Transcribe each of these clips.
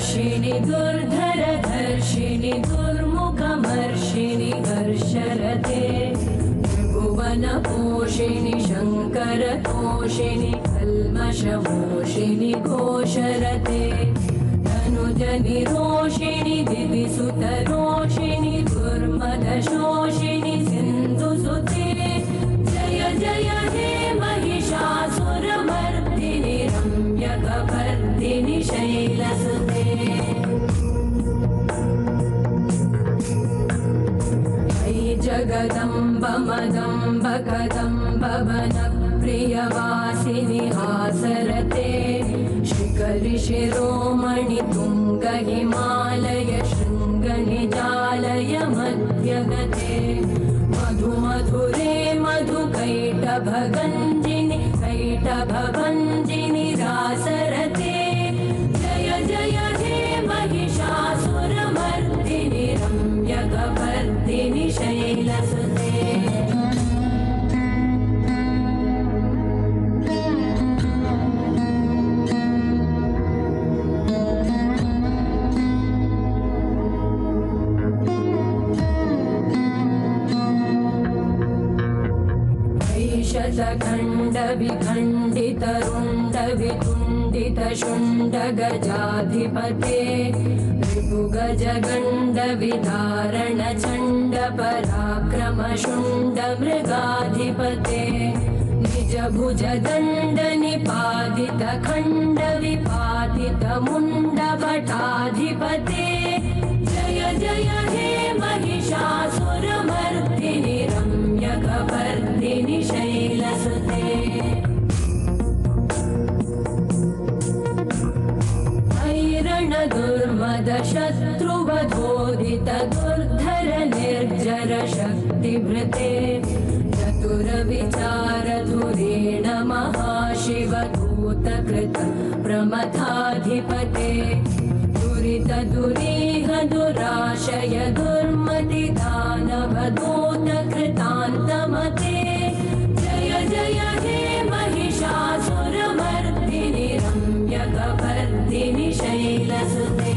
वर्षिणि दुर्धर धर्षिणि दुर्मुखमर्षिणि हर्षरते त्रिभुवनपोषिणि शङ्करतोषिणि कल्मषमोषिणि घोषरते धनुजनिरोषिणि दिविसुतरोषिणि दुर्मदशोषिणि सिन्धुसुते जय जय हे महिषासुरमर्दिनि रम्यकपर्दिनि शैलसुते जगदम्ब मदम्ब कदम्ब वनप्रियवासिनि हासरते शिखरि शिरोमणि तुङ्ग हिमालय शृङ्ग निजालय मध्यगते मधु मधुरे मधुकैटभगञ्जिनि कैटभभञ्जिनि रासरते जय जय हे महिषासुरमर्दिनि रम्यकपर्दिनि शैलसुते शतखण्ड विखण्डित रुण्ड वितुण्डित शुण्ड गजाधिपते ऋपुगज गण्ड विदारण चण्ड पराक्रम शुण्ड मृगाधिपते निज भुज दण्ड निपातित खण्ड विपातित मुण्ड भटाधिपते जय जय हे महिषासुरमर्दिनि रम्यकपर्दिनि शैलसुते हैरण दुर्मद शत्रुवधोदित दुर्धर निर्जर शक्तिभृते चतुर विचार धुरेण महाशिवदूतकृत प्रमथाधिपते दुरित दुरीह दुराशय दुर्मति दानव दूत कृतान्तमते जय जय हे महिषासुरमर्दिनि रम्यकपर्दिनि शैलसुते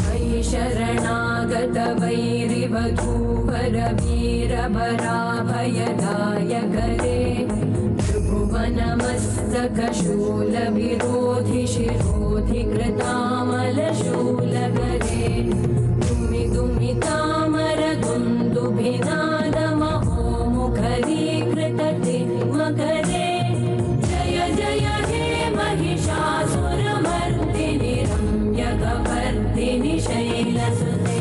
मयि शरणागत वैरिवधूवर वीरभराभयदायकरे त्रिभुवनमस्तकशूलविरोधि शिरोधि कृतामलशूलकरे दुमि दुमि तामर दुन्दुभिनादमहो मुखरीकृतते मकरे जय जय हे महिषासुरमर्दिनि रम्यकपर्दिनि शैलसुते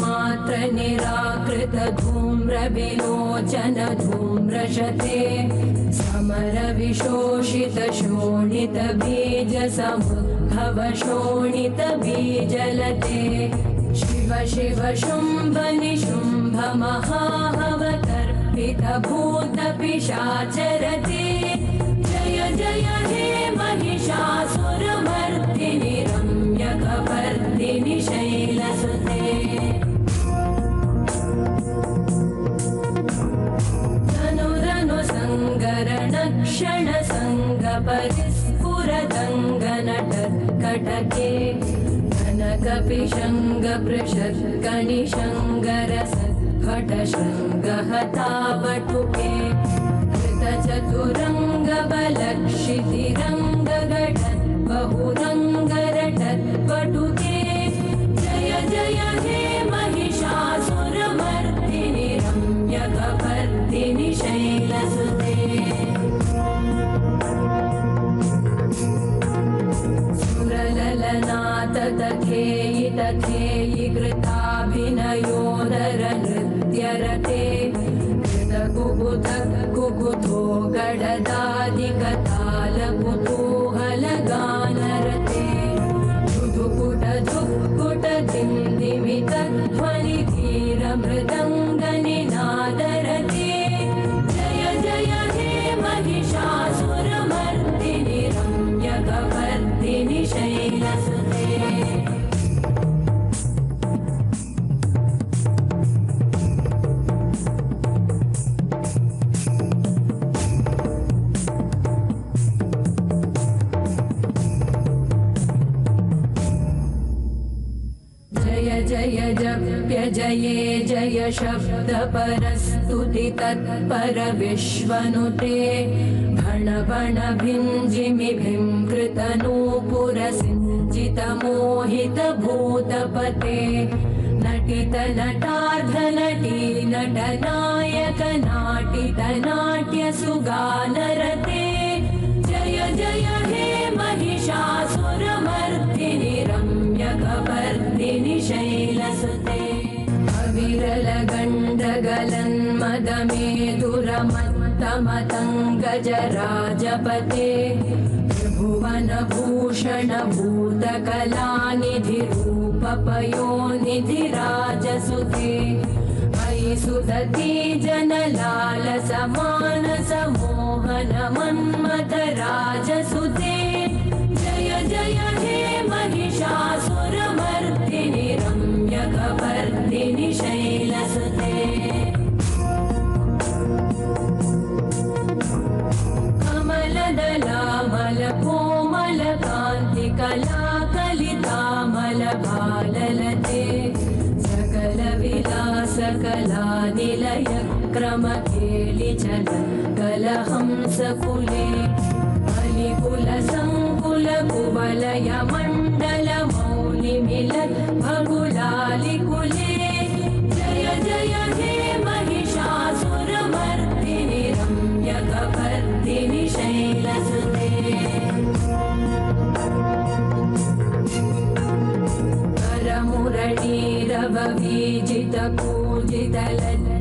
मात्र निराकृत धूम्र विलोचन धूम्रशते समर विशोषित शोणित बीज समुद्भव शोणित बीजलते शिव शिव शुम्भ निशुम्भ महाहवतर्पित भूत पिशाचरते जय जय हे महिषासुरमर्दिनि रम्यकपर्दिनि शैलसुते धनुरनु सङ्गरण क्षण सङ्ग परिस्फुरदङ्गनटत्कटके कनकपिशङ्ग पृषत्कणिशङ्गर सत्फट शृङ्गहतावटुके कृतचतुरङ्ग बलक्षितिरङ्ग घटत् बहुरङ्गरटत्पटुके जय जय हे महिषासुरमर्दिनि रम्यकपर्दिनि शैलसुते सुरललनाथतथेयि तथेयि कृताभिनयोदर नृत्यरते कृतकुकुत कुकुतो गडदादिकतालकुतूहलगानरते धुधुकुट धुक्कुट दिन्दिमित ध्वनिधीरमृदङ्गनिनादरते जय जये जय शब्द परस्तुति तत्पर विश्वनुते भण भण भिञ्जिमि भींकृत नूपुर सिञ्चित मोहित भूतपते नटित नटार्ध नटी नटनायक नाटित नाट्य सुगानरते जय जय हे महिषासुरमर्दिनि रम्यकपर्दिनि शैलसुते अविरल गण्डगलन्मदमेधुरमत्तमतङ्गजराजपते त्रिभुवनभूषण भूतकलानिधि रूपपयोनिधिराजसुते मयि सुदती जनलालसमानस मोहन मन्मथ राजसुते जय जय हे महिषासुरमर्दिनि रम्यकपर्दिनि शैलसुते कमलदलामलकोमलकान्तिकलाकलितामलभाललते सकलविलासकलानिलय क्रमकेलिचल कलहंसकुले बलिकुलसङ्कुलकुवलय मण्डलमौलिमिलत् भगुलालिकुले जय जय हे महिषासुरमर्दिनि रम्यकपर्दिनि शैलसुते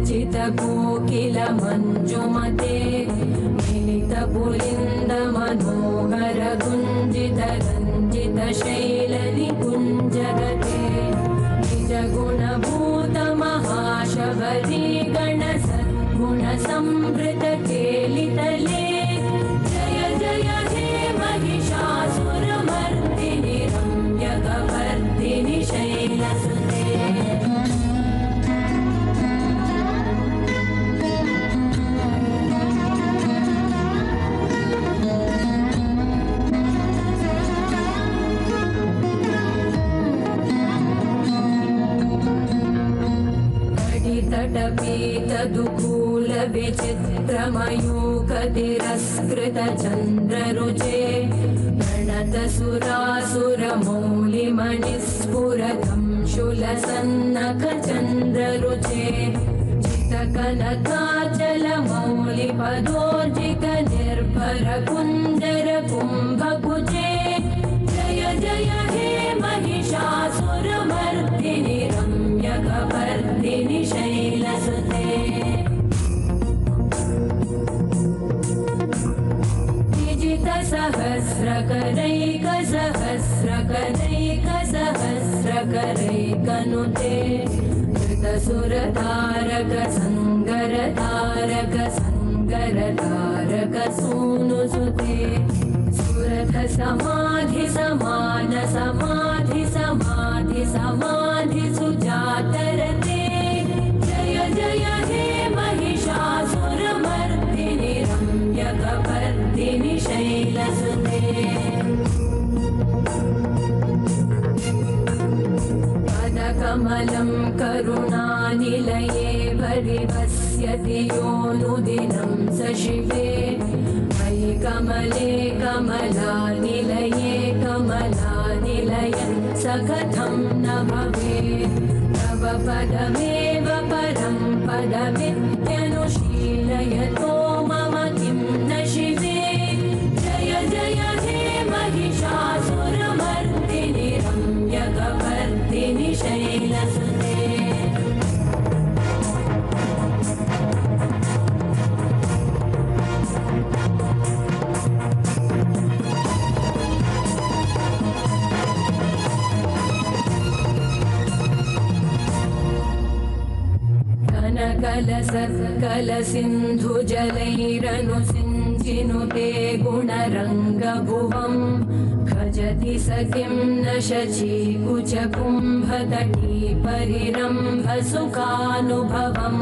करमुरळीरववीजितपूजितलज्जितकोकिल मञ्जुमते मिलितपुलिन्दमनोहर गुञ्जित रञ्जित शैलनिकुञ्जगते निजगुणभूत महाशबरी गणसद्गुणसंवृत केलितले जय जय हे महिषासुरमर्दिनि रम्यकपर्दिनि शैलसुते तटपीतदुकूल विचित्रमयूखतिरस्कृत चन्द्ररुचे प्रणतसुरासुरमौलिमणिस्फुरतं शूलसन्नख चन्द्ररुचे चितकनकाचलमौलिपदोर्जित निर्भर कुञ्जर कुम्भकुचे जय जय हे महिषासुरमर्दिनि रम्यकपर्दिनि शैलसुते सहस्रकरैकसहस्रकरैकसहस्रकरैकनुते धृतसुरतारक सङ्गरतारक सङ्गरतारक सूनुसुते सुरथ समाधि समान समाधि समाधि समाधि सुजातरते जय जय हे महिषासुरमर्दिनि रम्यकपर्दिनि शैलसुते पदकमलं करुणानिलये परिवस्यति योऽनुदिनं स शिवे मयि कमले कमलानिलये कमलानिलयं स कथं न भवेत् तव पदमेव परं पदमित्यनुशीलयतो मम किं न शिवे जय जय हे महिषासुरमर्दिनि रम्यकपर्दिनि शैलसुते कलसिन्धुजलैरनुसिञ्चिनुते गुणरङ्गभुवं भजति स किं न शचीकुचकुम्भतटी परिरम्भसुखानुभवम्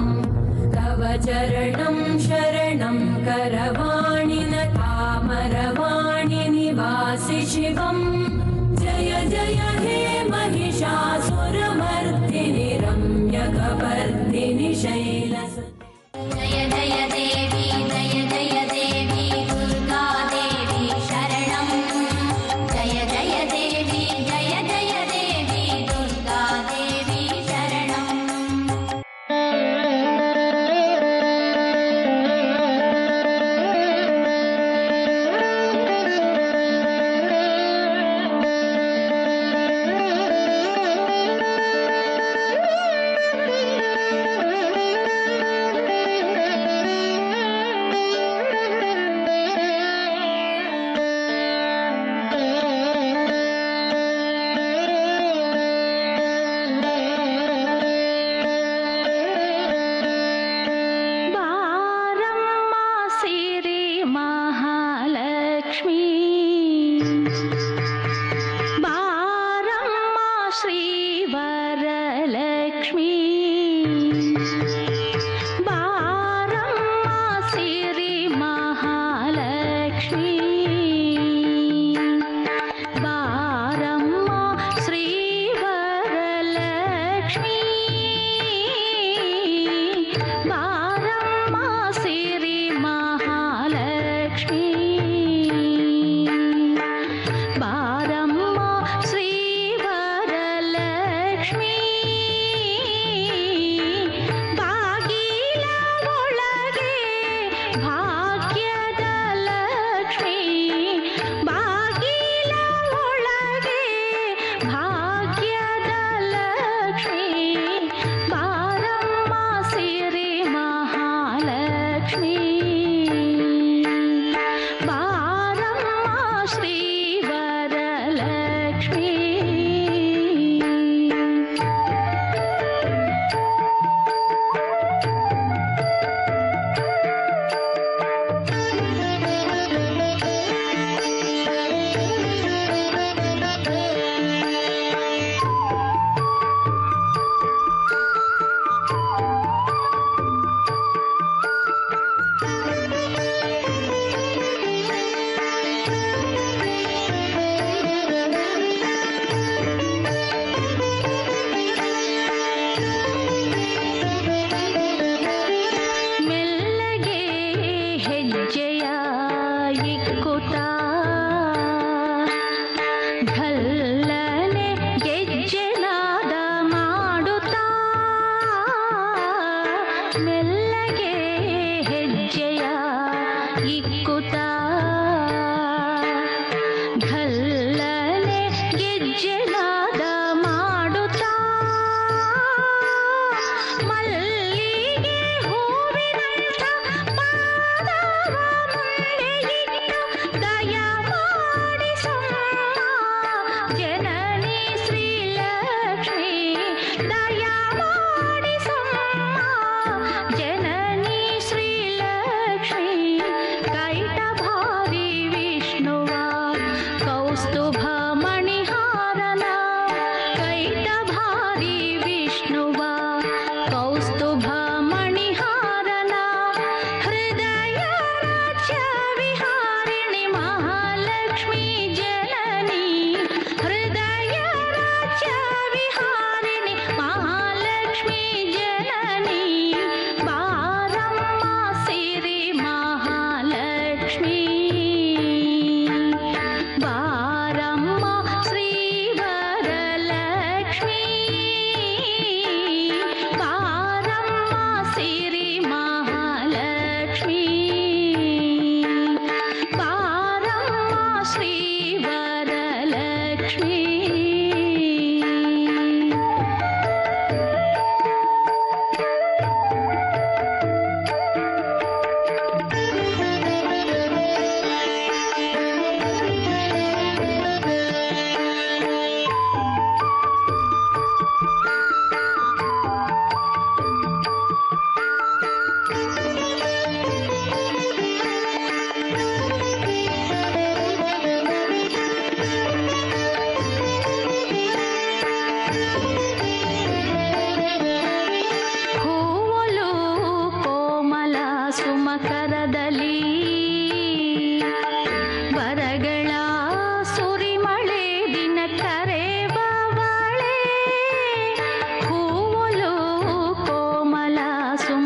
तव चरणं शरणं करवाणि न तामरवाणि निवासि शिवम् जय जय हे महिषासुरमर्दिनि रम्यक जय देवी जय जय देवी दुर्गा देवी शरणं जय जय देवी जय जय देवी दुर्गा देवी शरणं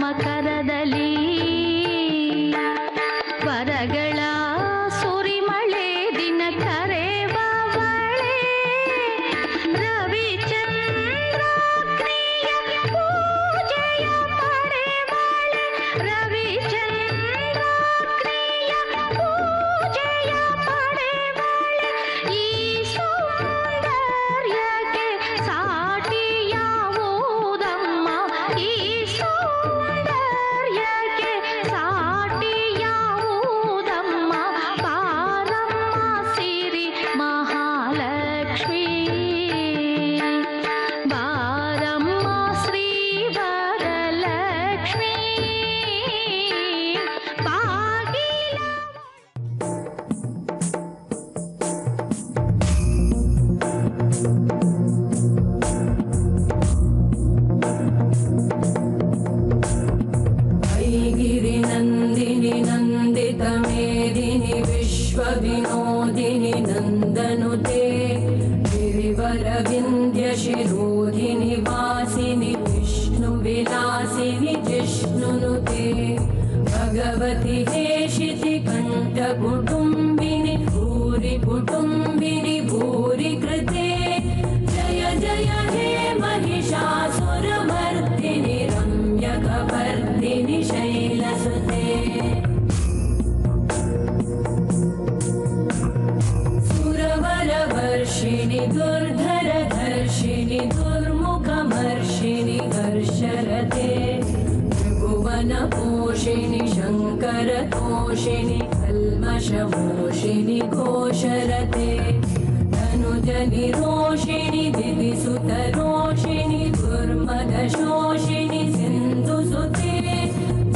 ಮಕರದಲ್ಲಿ भगवति हेशिति कण्ठकुटुम्बिनि भूरि कुटुम्बिनि भूरि कृते जय जय हे महिषासुरमर्दिनि रम्यकपर्दिनि शैलसुते सुरवरवर्षिणि दुर्धरधर्षिणि दुर्मुखमर्षिणि हर्षरते त्रिभुवनपोषिणि शङ्करतोषिणि कल्मषमोषिणि घोषरते धनुजनिरोषिणि दिदिसुतरोषिणि दुर्मदशोषिणि सिन्धुसुते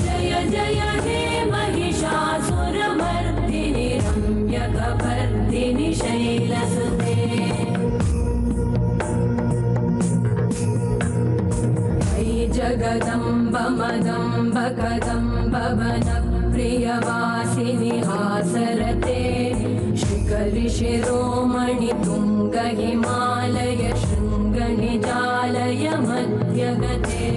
जय जय हे महिषासुरमर्दिनि रम्यकपर्दिनि शैलसुते जगदम्ब मदम्ब कदम्ब वनप्रियवासिनि हासरते शिखरि शिरोमणि तुङ्ग हिमालय शृङ्गनिजालय मध्यगते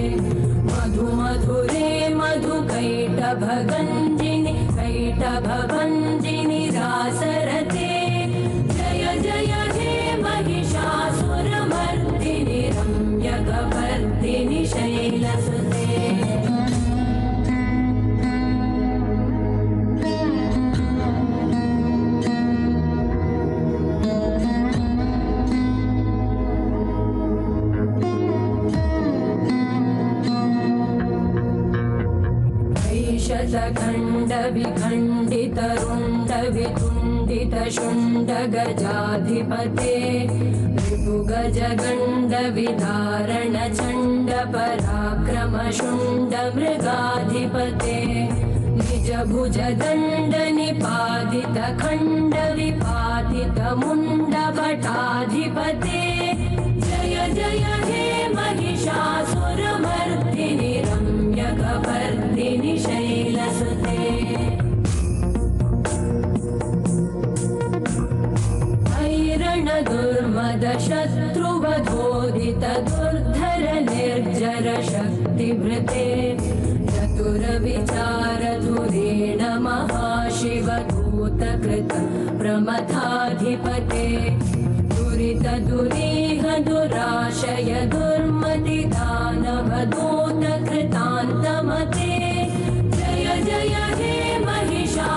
मधुमधुरे मधुकैटभगञ्जिनि कैटभभञ्जिनि रासरते जय जय हे महिषासुरमर्दिनि रम्यकपर्दिनि शैलसुते शतखण्डविखण्डितरुण्डवितुण्डितशुण्डगजाधिपते ऋतुगजगण्डविधारणचण्डपराक्रमशुण्डमृगाधिपते निजभुजदण्डनिपातितखण्डविपातितमुण्डभटाधिपते जय जय हे महिषासुरमर्दिनि रम्यकपर्दिनि शैलसुते दुर्मदशत्रुवधोदित दुर्धर निर्जर शक्तिभृते चतुरविचारधुरेण महाशिवदूतकृत प्रमथाधिपते दुरितदुरीह दुराशय दुर्मतिदानवदूतकृतान्तमते जय जय हे महिषासुरमर्दिनि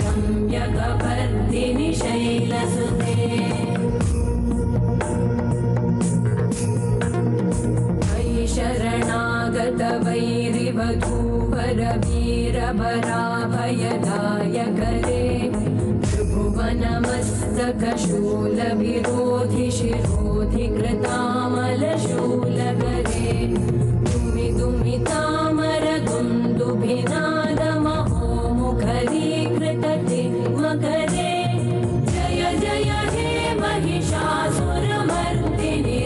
रम्यकपर्दिनि शैलसुते शरणागत वैरिवधूवर वीरभराभयदायकरे त्रिभुवनमस्तकशूलविरोधि शिरोधि कृतामलशूलकरे दुमि दुमितामर दुन्दुभिनादमहोमुखरीकृततिग्मकरे जय जय हे महिषासुरमर्दिनि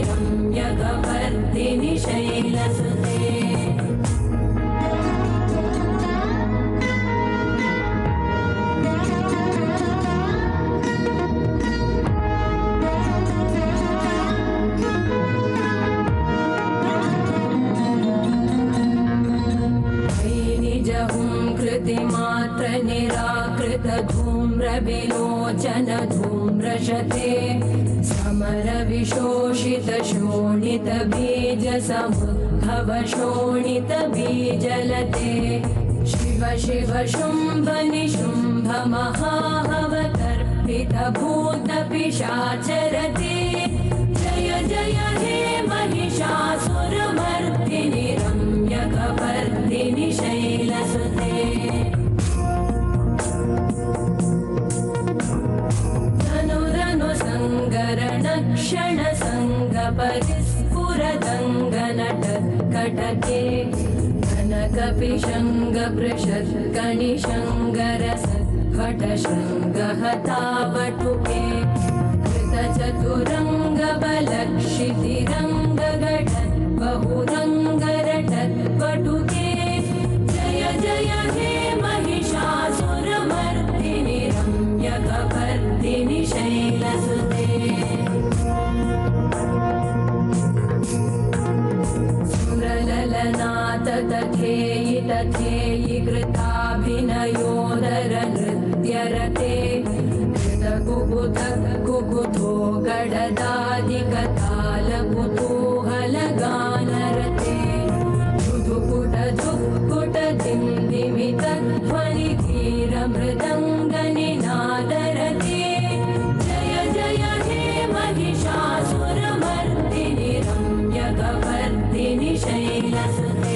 रम्यकपर्दिनि शैलसुते कृतिमात्र निराकृत धूम्र विलोचन धूम्रशते समर विशोषित शोणित बीज समुद्भव शोणित बीजलते शिव शिव शुम्भ निशुम्भ महाहवतर्पित भूत पिशाचरते जय जय हे महिषासुरमर्दिनि रम्यकपर्दिनि शैलसुते धनुरनु सङ्गरणक्षण सङ्गपरिस्फुरदङ्गनटकटके कनकपिशङ्गपृषत्कणिशङ्गरसद्भटशृङ्गहतावटुके कृतचतुरङ्गबलक्षितिरङ्गघटत् बहुरङ्गरटत्पटुके जय जय हे महिषासुरमर्दिनि रम्यकपर्दिनि शैलसुते सुरललनाथ तथेयि तथेयि कृताभिनयोदर नृत्यरते कृतकुकुथ कुकुथो गडदादिकतालकुतूहलगानरते धुधुकुट धुक्कुट दिन्दिमित ध्वनिधीरमृदङ्गनिनादरते जय जय हे महिषासुरमर्दिनि रम्यकवर्दिनि शैलसुते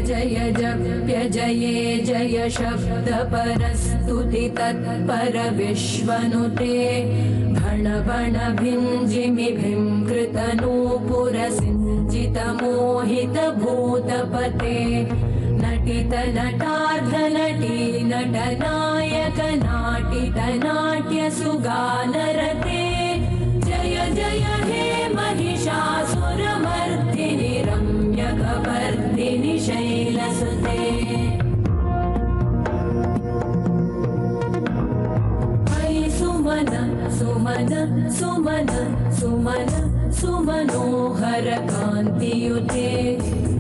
जय जप्य जये जय शब्द परस्तुति तत्पर विश्वनुते भण भण भिञ्जिमि भिङ्कृतनूपुर सिञ्चित मोहित भूतपते नटित नटार्ध नटी नटनायक नाटित नाट्य सुगानरते जय जय हे महिषासुरमर्दिनि रम्यकवर्दिनि शैलसुते मयि सुमन सुमन सुमन सुमन सुमनोहर कान्तियुते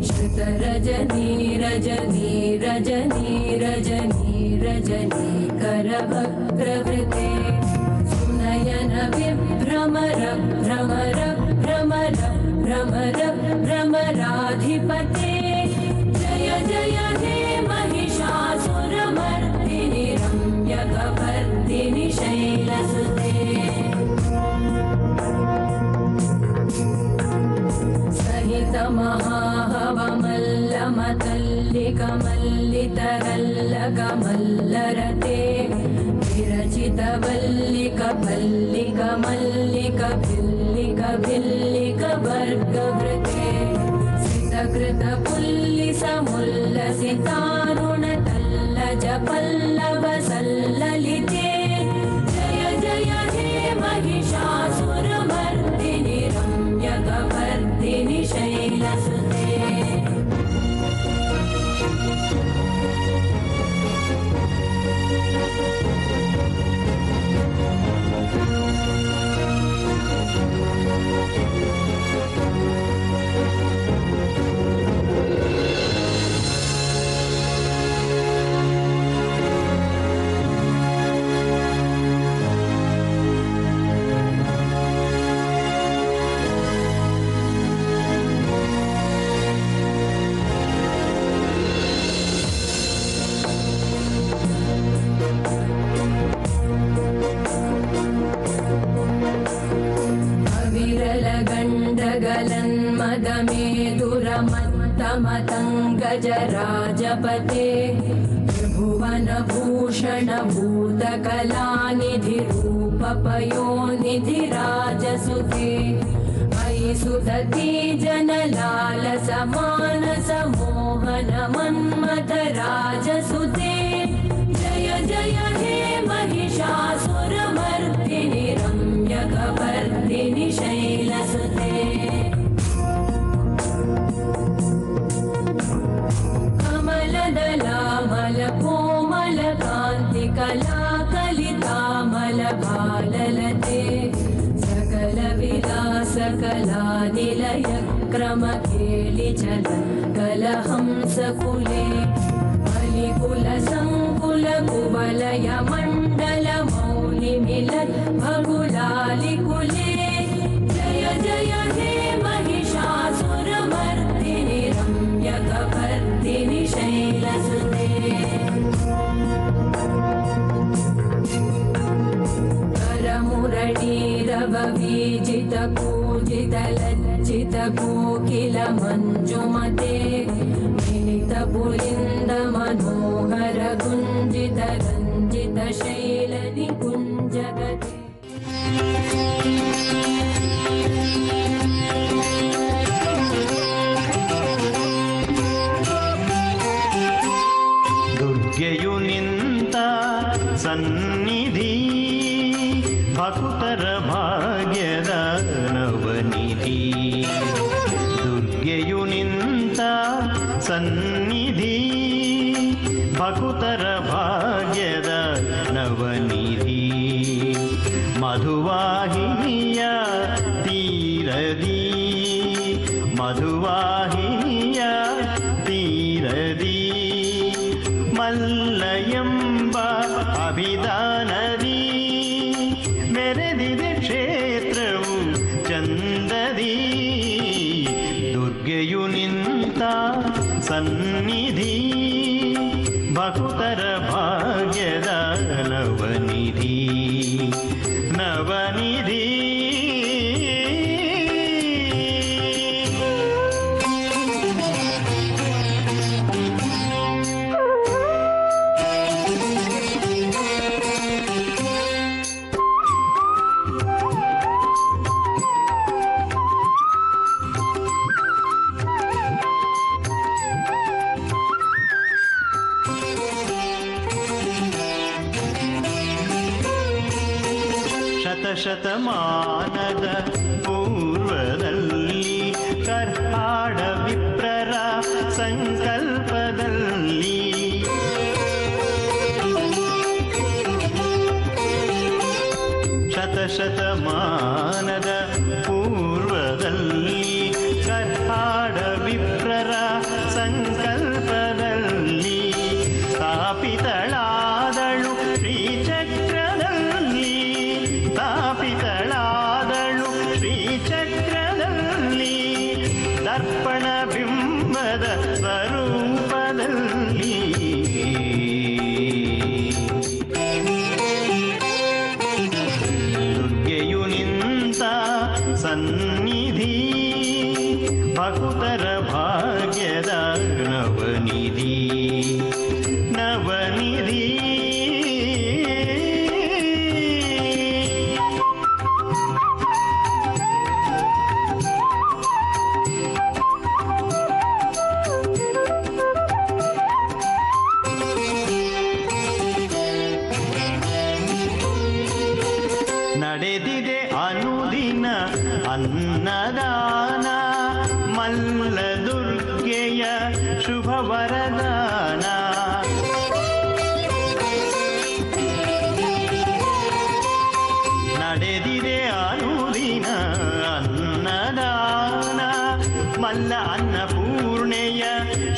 श्रुतरजनी रजनी रजनी रजनी रजनी करवक्त्रवृते सुनयन विभ्रमर भ्रमर भ्रमर भ्रमर भ्रमराधिपते जय जय हे महिषासुरमर्दिनि रम्यकवर्दिनि शैलसुते सहित महाहवमल्लमतल्लिकमल्लितरल्लकमल्लरते विरचित वल्लिक वल्लिक मल्लिक भिल्लिक भिल्लिक वर्गवृते सितकृत पुल्लिसमुल्लसितारुण तल्लज पल्लव सल्ललिते जय जय हे महिषासुरमर्दिनि रम्यकवर्दिनि शैलसुते गजराजपते त्रिभुवनभूषण भूतकलानिधि रूपपयोनिधि राजसुते मयि सुदती जनलालस मानस मोहन मन्मथ राजसुते जय जय हे महिषासुरमर्दिनि रम्यकवर्दिनि शैलसुते कमलदलामल कोमल कान्ति कलाकलितामल भाललते सकल विलास कलानिलय क्रम केलिचल कलहंसकुले बलिकुल संकुल कुवलय मण्डल मौलिमिलत् भगुलालिकुले जय जय हे महिषासुरमर्दिनि रम्यकवर्दिनि शैलसुते करमुरलीरववीजित पूजित लज्जित कोकिल मञ्जुमते मिलित पुलिन्द मनोहर गुञ्जित रञ्जित शैल निकुञ्जगते ದುರ್ಗೆಯು ನಿಂತ ಸನ್ನಿಧಿ ಭಕ್ತರ ಭಾಗ್ಯದ ನವನಿಧಿ ದುರ್ಗೆಯು ನಿಂತ ಸನ್ನಿಧಿ ಭಕುತರ ಭಾಗ್ಯದ ನವನಿಧಿ ಮಧುವಾಹಿನಿಯ ತೀರದಿ ಮಧುವಾಹಿನಿಯ ತೀರದಿ ಮಲ್ಲಯಂಬ ಅಭಿಧಾನದಿ ಮೆರೆದಿದೆ ಕ್ಷೇತ್ರವು ಚಂದದಿ ದುರ್ಗೆಯು ನಿಂತ ಸನ್ನಿಧಿ ಭಕುತರ ಭಾಗ್ಯದ ನವನಿಧಿ ನವನಿಧಿ ಶತಮಾನದ ಪೂರ್ವದಲ್ಲಿ ಕರ್ಹಾಡ ವಿಪ್ರರ ಸಂಕಲ್ಪದಲ್ಲಿ ಶತಮಾನದ ಪೂರ್ವದಲ್ಲಿ ಕರ್ಹಾಡ ವಿಪ್ರರ ಸಂಕಲ್ಪದಲ್ಲಿ ಸ್ಥಾಪಿತಳಾದಳು ಶ್ರೀಚಕ್ರದಲ್ಲಿ ಸ್ಥಾಪಿತಳಾದಳು ಶ್ರೀಚಕ್ರದಲ್ಲಿ ದರ್ಪಣ ಬಿಂಬದ ಸ್ವರೂಪದಲ್ಲಿ ದುರ್ಗೆಯು ನಿಂತ ಸನ್ನಿಧಿ ಭಕುತರ ಭಾಗ್ಯದ ನವನಿಧಿ ನವನಿಧಿ ನಡೆದಿದೆ ಅನುದಿನ ಅನ್ನದಾನ ಮಲ್ಲ ದುರ್ಗೆಯ ಶುಭ ವರದಾನ ನಡೆದಿದೆ ಅನುದಿನ ಅನ್ನದಾನ ಮಲ್ಲ ಅನ್ನಪೂರ್ಣೆಯ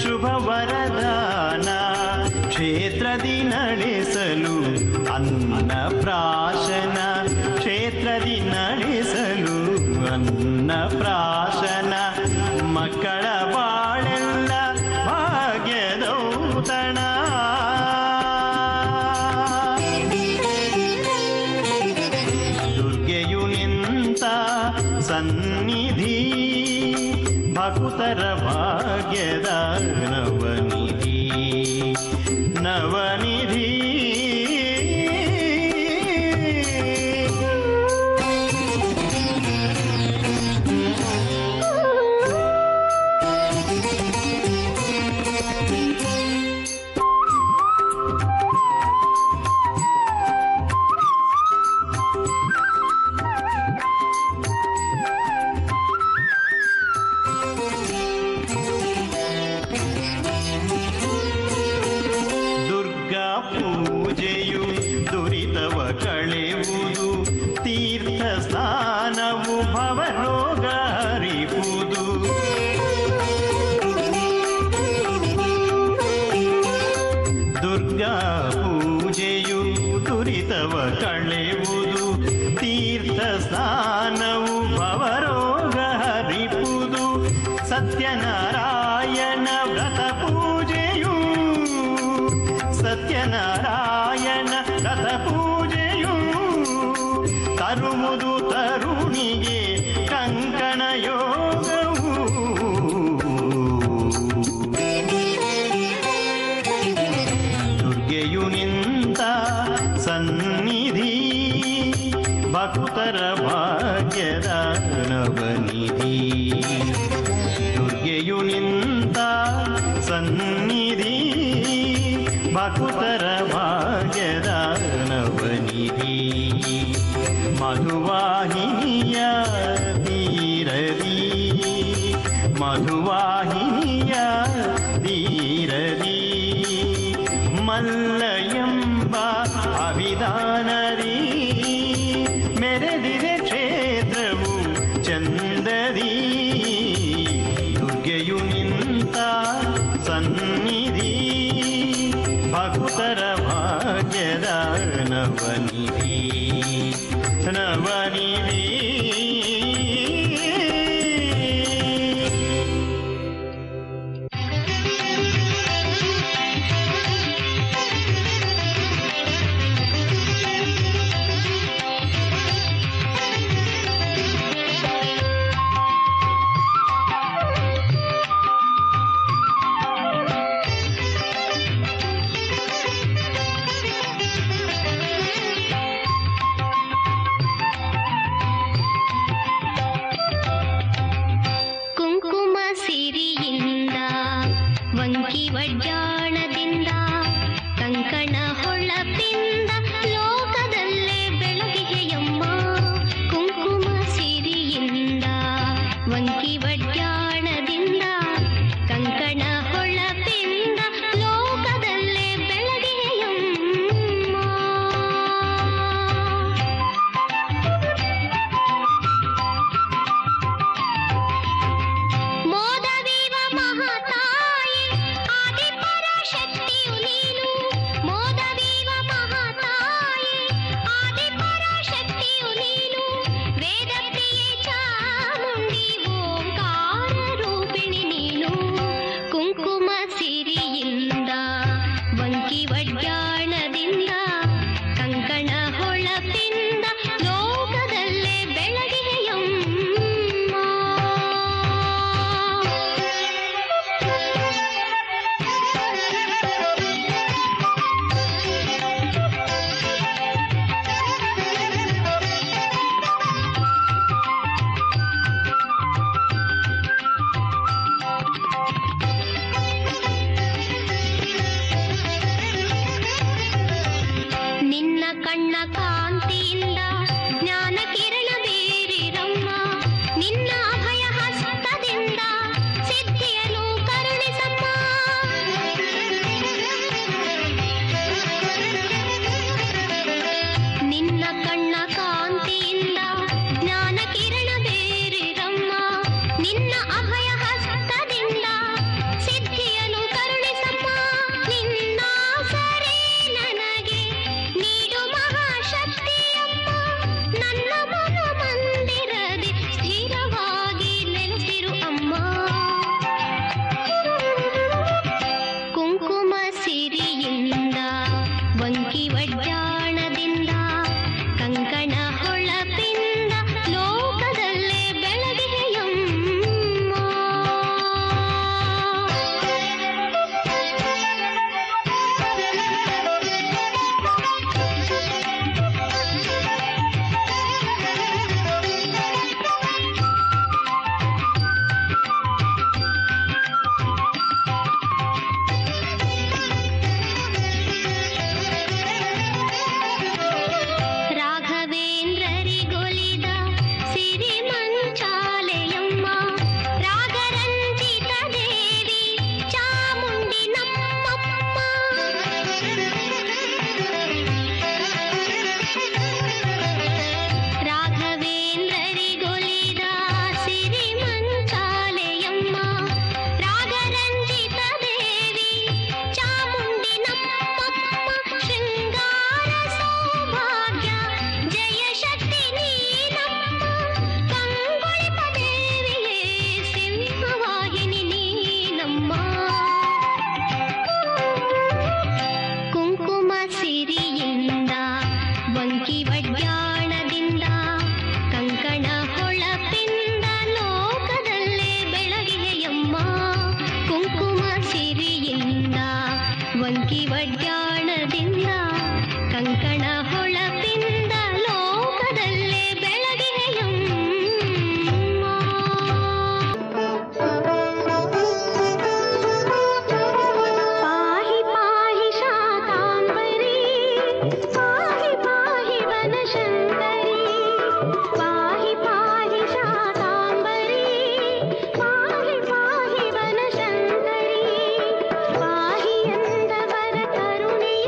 ಶುಭ ವರದಾನ ಕ್ಷೇತ್ರದಿ ನಡೆಸಲು ಅನ್ನ ಪ್ರಾಶನ ಕ್ಷೇತ್ರದಿ ನಡೆಸಲು ಅನ್ನ ಪ್ರಾಶನ ಮಕ್ಕಳ ಬಾಳೆಲ್ಲ ಭಾಗ್ಯದೌತಣ ದುರ್ಗೆಯು ನಿಂತ ಸನ್ನಿಧಿ ಭಕುತರ ಭಾಗ್ಯದ ನವನಿಧಿ ನವನಿಧಿ ಪೂಜೆಯು ದುರಿತವ ಕಳೆಯುವುದು ತೀರ್ಥ ಸ್ನಾನವು ಭವರೋಗ ಹರಿಯುವುದು ದುರ್ಗಾ ಪೂಜೆಯು ದುರಿತವ ಕಳೆಯುವುದು ತೀರ್ಥ ಸ್ನಾನವು ಭವರೋಗ ಹರಿಯುವುದು ಸತ್ಯನಾರಾಯಣ ವ್ರತ ಪೂಜೆಯು ಸತ್ಯನಾರಾಯಣ ವ್ರತ ಪೂಜೆಯು ತರುವುದು ತರುಣಿಗೆ ಕಂಕಣ ಯೋಗವು ದುರ್ಗೆಯು ನಿಂತ ಸನ್ನಿಧಿ ಭಕ್ತರ ಭಾಗ್ಯದ ನವನಿಧಿ ದುರ್ಗೆಯು ನಿಂತ ಸನ್ನಿಧಿ ಭಕ್ತರ ಭಾಗ್ಯದ ನವನಿಧಿ ಮಧುವಾಹಿನಿಯ ತೀರದಿ ಮಧುವಾಹಿನಿಯ ತೀರದಿ ಬಲ್ಲ ಎಂಬ ಅವಿಧಾನದಿ ಮೆರೆದಿದೆ ಕ್ಷೇತ್ರವು ಚಂದದಿ ದುರ್ಗೆಯು ನಿಂತ ಸನ್ನಿಧಿ ಭಕ್ತರ ಭಾಗ್ಯದ ನವನಿಧಿ ನವನಿಧಿ. ಪಾಹಿ ಎಂದವರ ಕರುಣೆಯ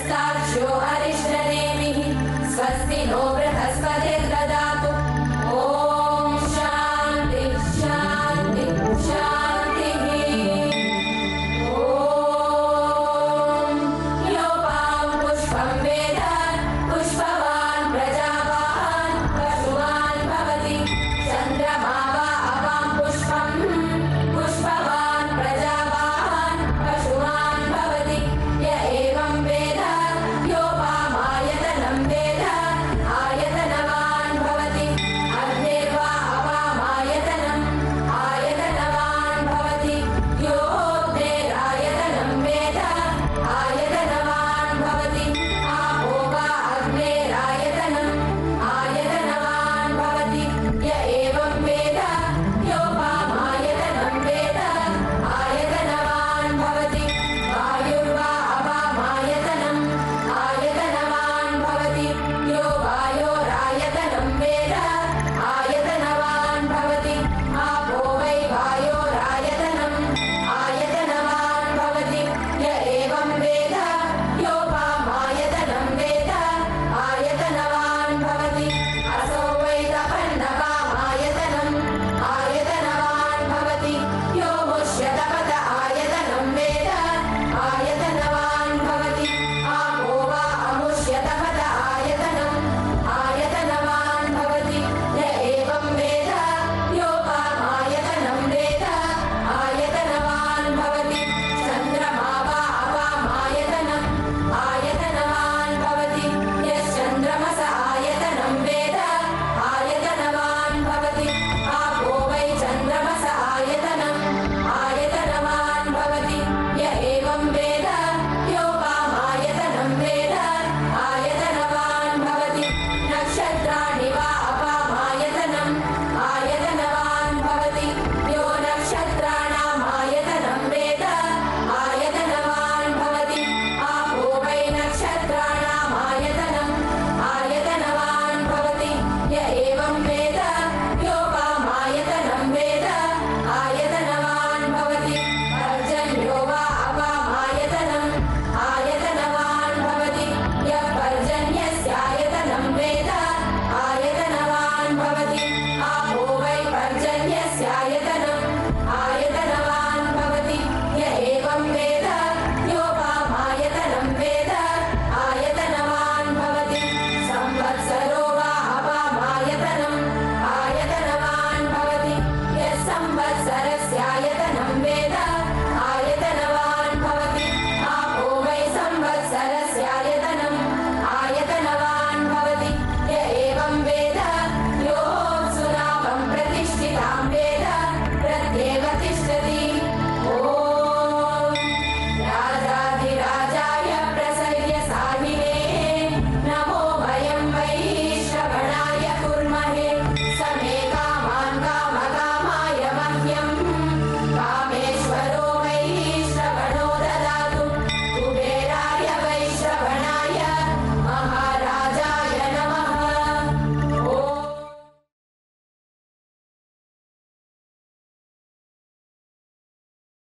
ಸಾಕ್ಷೋ ಹರಿಷ